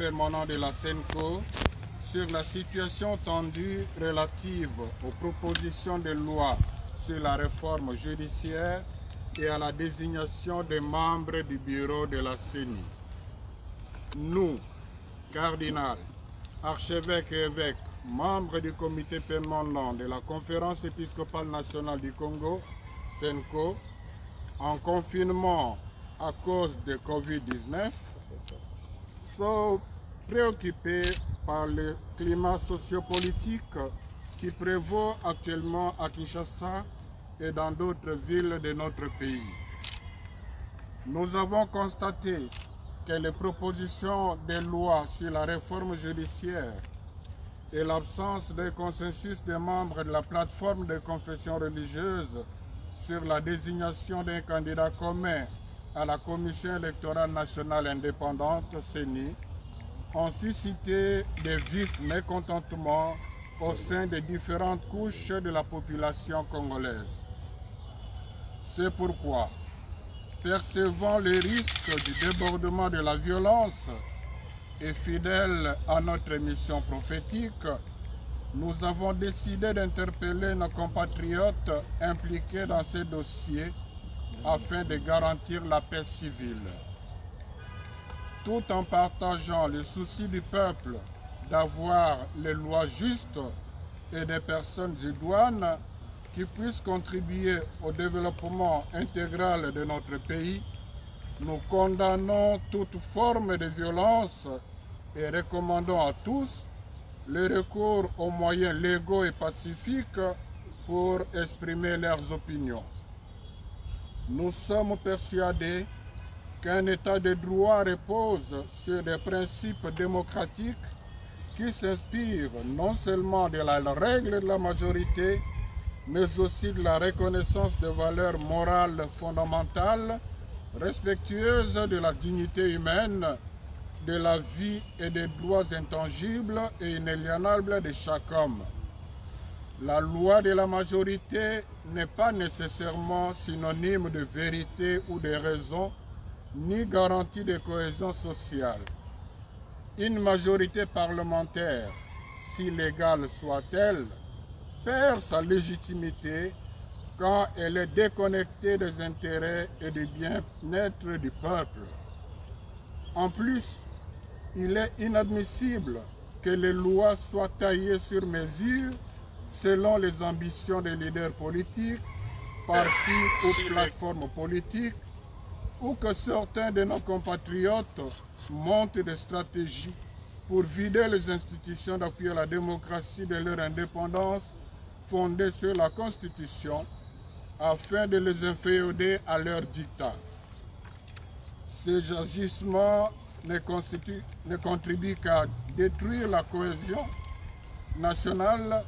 permanent de la CENCO sur la situation tendue relative aux propositions de loi sur la réforme judiciaire et à la désignation des membres du bureau de la CENI. Nous, cardinals, archevêques et évêques, membres du comité permanent de la Conférence épiscopale nationale du Congo, CENCO, en confinement à cause de Covid-19, sont préoccupés par le climat sociopolitique qui prévaut actuellement à Kinshasa et dans d'autres villes de notre pays. Nous avons constaté que les propositions de loi sur la réforme judiciaire et l'absence de consensus des membres de la plateforme de confession religieuse sur la désignation d'un candidat commun à la Commission électorale nationale indépendante, CENI, ont suscité des vifs mécontentements au sein des différentes couches de la population congolaise. C'est pourquoi, percevant le risque du débordement de la violence et fidèles à notre mission prophétique, nous avons décidé d'interpeller nos compatriotes impliqués dans ces dossiers afin de garantir la paix civile. Tout en partageant le souci du peuple d'avoir les lois justes et des personnes idoines qui puissent contribuer au développement intégral de notre pays, nous condamnons toute forme de violence et recommandons à tous le recours aux moyens légaux et pacifiques pour exprimer leurs opinions. Nous sommes persuadés qu'un État de droit repose sur des principes démocratiques qui s'inspirent non seulement de la règle de la majorité, mais aussi de la reconnaissance de valeurs morales fondamentales, respectueuses de la dignité humaine, de la vie et des droits intangibles et inaliénables de chaque homme. La loi de la majorité n'est pas nécessairement synonyme de vérité ou de raison, ni garantie de cohésion sociale. Une majorité parlementaire, si légale soit-elle, perd sa légitimité quand elle est déconnectée des intérêts et du bien-être du peuple. En plus, il est inadmissible que les lois soient taillées sur mesure selon les ambitions des leaders politiques, partis ou plateformes politiques, ou que certains de nos compatriotes montent des stratégies pour vider les institutions d'appui à la démocratie de leur indépendance fondée sur la Constitution afin de les inféoder à leur dictat. Ces agissements ne contribuent qu'à détruire la cohésion nationale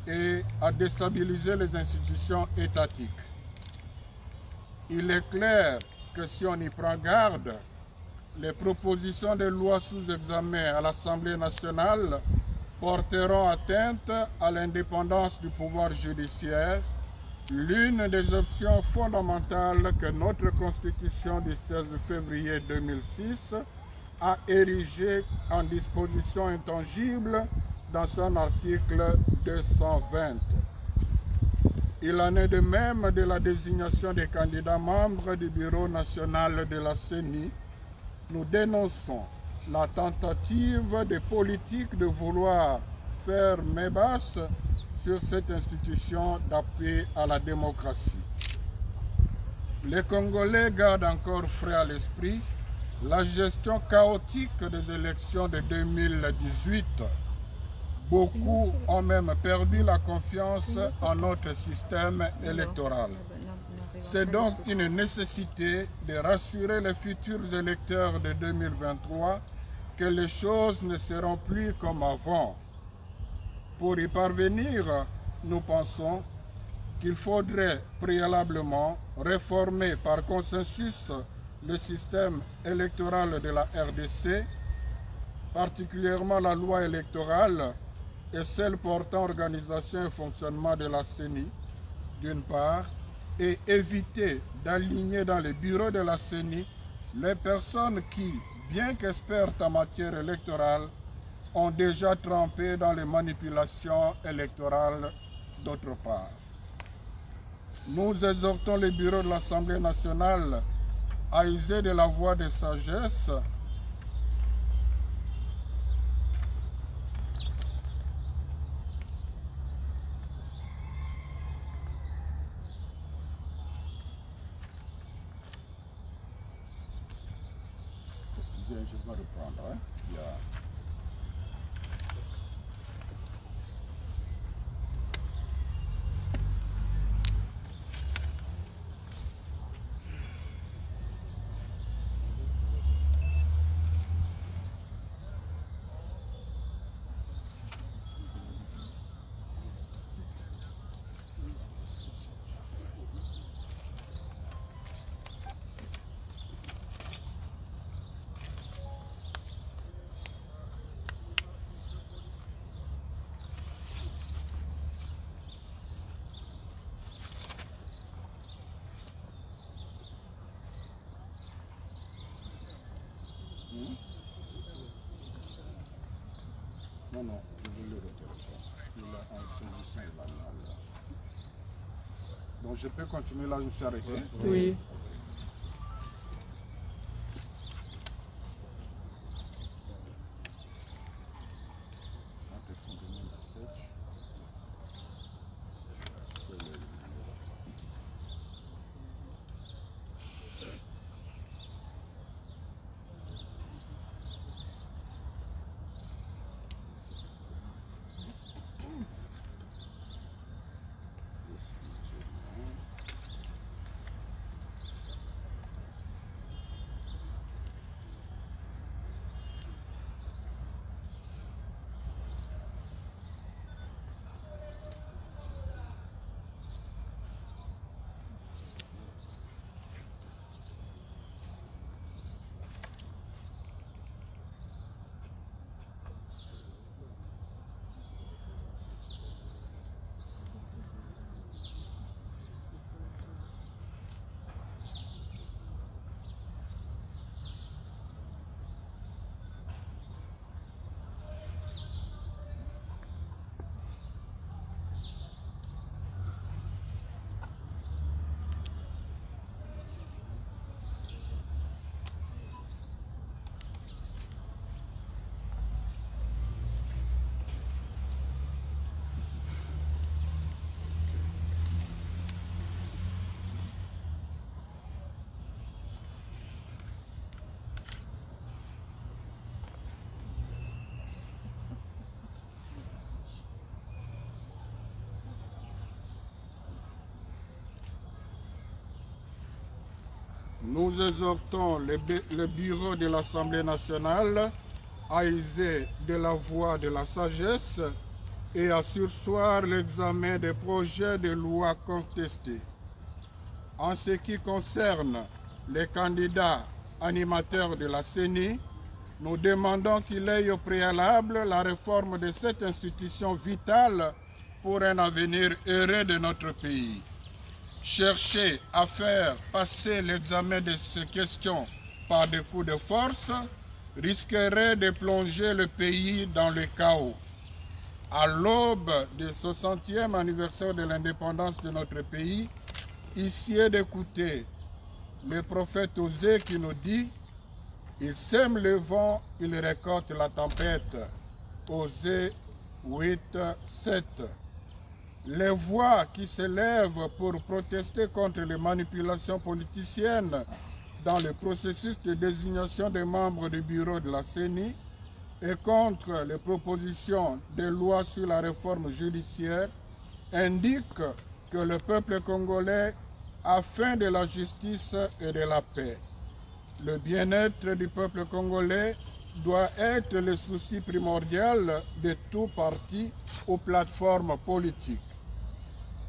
et à déstabiliser les institutions étatiques. Il est clair que si on y prend garde, les propositions de loi sous examen à l'Assemblée nationale porteront atteinte à l'indépendance du pouvoir judiciaire, l'une des options fondamentales que notre Constitution du 16 février 2006 a érigée en disposition intangible dans son article 220. Il en est de même de la désignation des candidats membres du Bureau national de la CENI. Nous dénonçons la tentative des politiques de vouloir faire main basse sur cette institution d'appui à la démocratie. Les Congolais gardent encore frais à l'esprit la gestion chaotique des élections de 2018. Beaucoup ont même perdu la confiance en notre système électoral. C'est donc une nécessité de rassurer les futurs électeurs de 2023 que les choses ne seront plus comme avant. Pour y parvenir, nous pensons qu'il faudrait préalablement réformer par consensus le système électoral de la RDC, particulièrement la loi électorale et celle portant organisation et fonctionnement de la CENI, d'une part, et éviter d'aligner dans les bureaux de la CENI les personnes qui, bien qu'expertes en matière électorale, ont déjà trempé dans les manipulations électorales d'autre part. Nous exhortons les bureaux de l'Assemblée nationale à user de la voie de sagesse je vais reprendre. Non, je vais le retirer ça. Il a un saisissant banal. Donc je peux continuer là, je me suis arrêté. Oui. Nous exhortons le bureau de l'Assemblée nationale à user de la voie de la sagesse et à surseoir l'examen des projets de loi contestés. En ce qui concerne les candidats animateurs de la CENI, nous demandons qu'il ait au préalable la réforme de cette institution vitale pour un avenir heureux de notre pays. Chercher à faire passer l'examen de ces questions par des coups de force risquerait de plonger le pays dans le chaos. À l'aube du 60e anniversaire de l'indépendance de notre pays, ici est d'écouter le prophète Osée qui nous dit « Il sème le vent, il récolte la tempête ». Osée 8, 7. Les voix qui s'élèvent pour protester contre les manipulations politiciennes dans le processus de désignation des membres du bureau de la CENI et contre les propositions de loi sur la réforme judiciaire indiquent que le peuple congolais a faim de la justice et de la paix. Le bien-être du peuple congolais doit être le souci primordial de tout parti ou plateforme politique.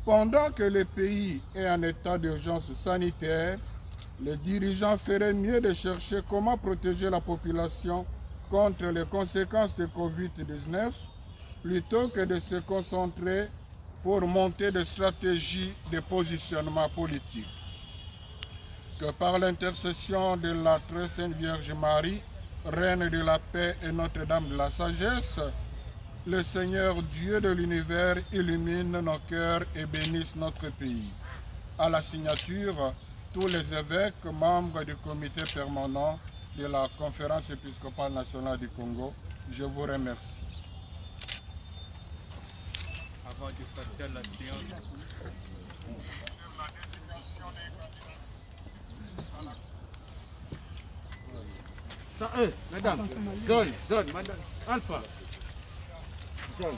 Pendant que le pays est en état d'urgence sanitaire, les dirigeants feraient mieux de chercher comment protéger la population contre les conséquences de Covid-19 plutôt que de se concentrer pour monter des stratégies de positionnement politique. Que par l'intercession de la très sainte Vierge Marie, Reine de la paix et Notre-Dame de la sagesse, le Seigneur Dieu de l'univers illumine nos cœurs et bénisse notre pays. À la signature, tous les évêques membres du comité permanent de la Conférence épiscopale nationale du Congo, je vous remercie. Avant de passer à la séance. Madame, zone, madame, Alpha. Zone.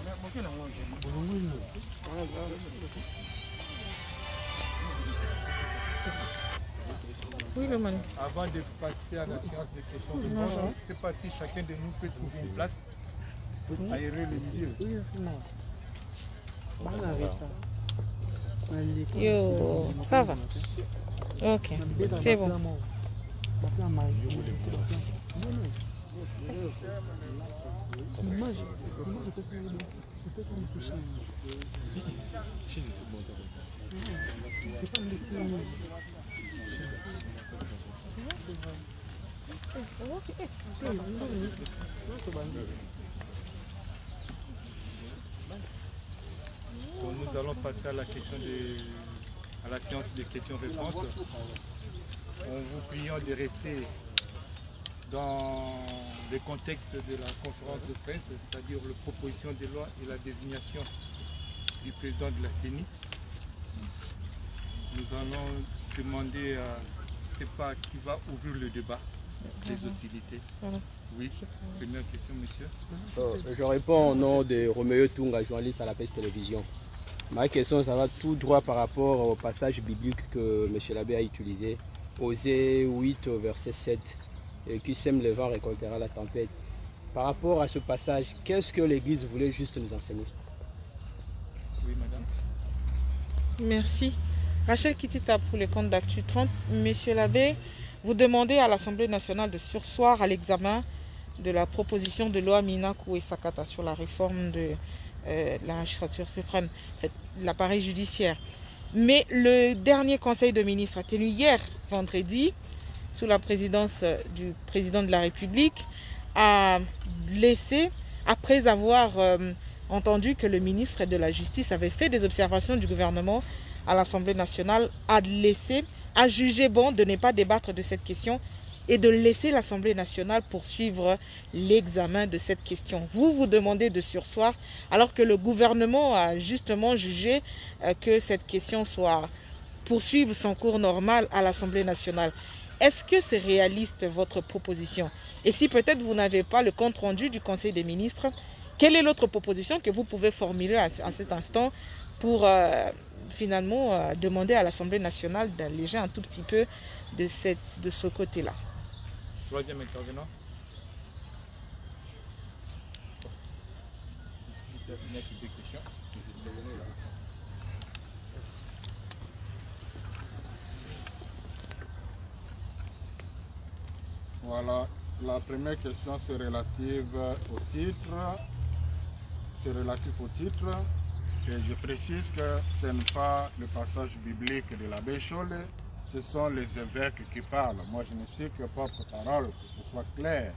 Oui, le man. Avant de passer à la séance de questions de réponse, je ne sais pas si chacun de nous peut trouver une place pour aérer le milieu. Yo, ça va. Ok, c'est bon. Donc, nous allons passer à la séance de questions-réponses. En vous priant de rester dans le contexte de la conférence de presse, c'est-à-dire la proposition de loi et la désignation du président de la CENI. Nous allons demander à CEPA qui va ouvrir le débat des hostilités. Oui, première question, monsieur. Je réponds au nom de Roméo Tunga, journaliste à la Pêche Télévision. Ma question, ça va tout droit par rapport au passage biblique que M. l'abbé a utilisé, Osée 8, verset 7, qui sème le vent récoltera la tempête. Par rapport à ce passage, qu'est-ce que l'Église voulait juste nous enseigner? Oui, madame. Merci. Rachel Kitita pour le compte d'Actu 30. Monsieur l'abbé, vous demandez à l'Assemblée nationale de surseoir à l'examen de la proposition de loi Minakou et Sakata sur la réforme de la magistrature suprême, l'appareil judiciaire. Mais le dernier conseil de ministres a tenu hier, vendredi, sous la présidence du président de la République, a laissé, après avoir entendu que le ministre de la Justice avait fait des observations du gouvernement à l'Assemblée nationale, a jugé bon de ne pas débattre de cette question et de laisser l'Assemblée nationale poursuivre l'examen de cette question. Vous demandez de surseoir alors que le gouvernement a justement jugé que cette question poursuive son cours normal à l'Assemblée nationale. Est-ce que c'est réaliste votre proposition? Et si peut-être vous n'avez pas le compte-rendu du Conseil des ministres, quelle est l'autre proposition que vous pouvez formuler à cet instant pour finalement demander à l'Assemblée nationale d'alléger un tout petit peu de ce côté-là? Troisième intervenant. Voilà, la première question c'est relative au titre. C'est relatif au titre. Et je précise que ce n'est pas le passage biblique de l'abbé Cholet, ce sont les évêques qui parlent. Moi, je ne sais que porte-parole, que ce soit clair.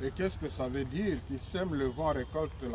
Et qu'est-ce que ça veut dire? Qui sème le vent récolte la